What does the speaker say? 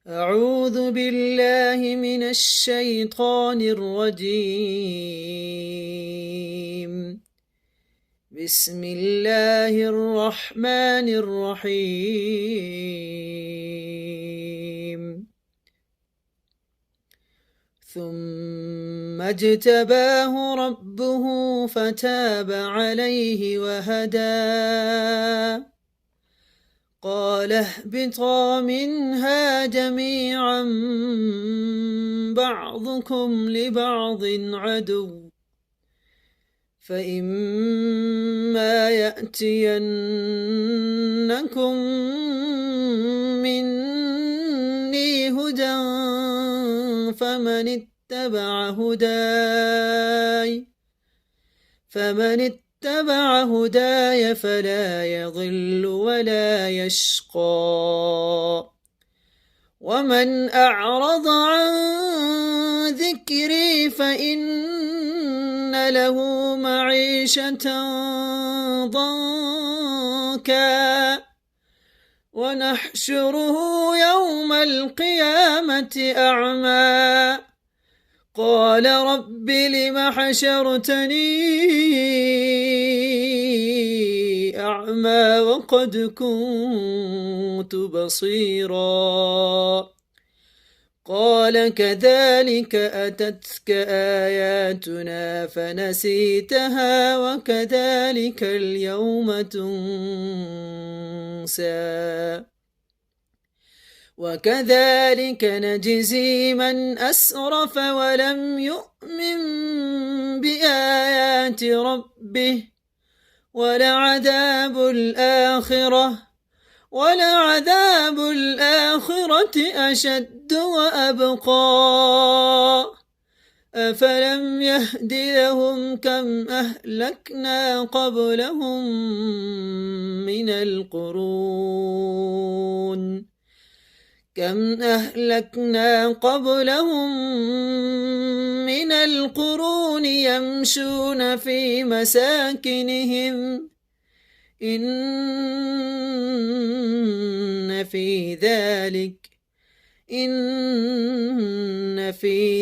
أعوذ بالله من الشيطان الرجيم. بسم الله الرحمن الرحيم. ثم اجتباه ربه فتاب عليه وهدى. قال اهبطا منها جميعا بعضكم لبعض عدو، فإما يأتينكم مني هدى فمن اتبع هداي فلا يضل ولا يشقى. ومن أعرض عن ذكري فإن له معيشة ضنكا ونحشره يوم القيامة أعمى. قال رب لم حشرتني أعمى وقد كنت بصيرا. قال كذلك أتتك آياتنا فنسيتها وكذلك اليوم تنسى. وكذلك نجزي من أسرف ولم يؤمن بآيات ربه ولعذاب الآخرة أشد وأبقى. أفلم يهد لهم كم أهلكنا قبلهم من القرون يمشون في مساكنهم إن في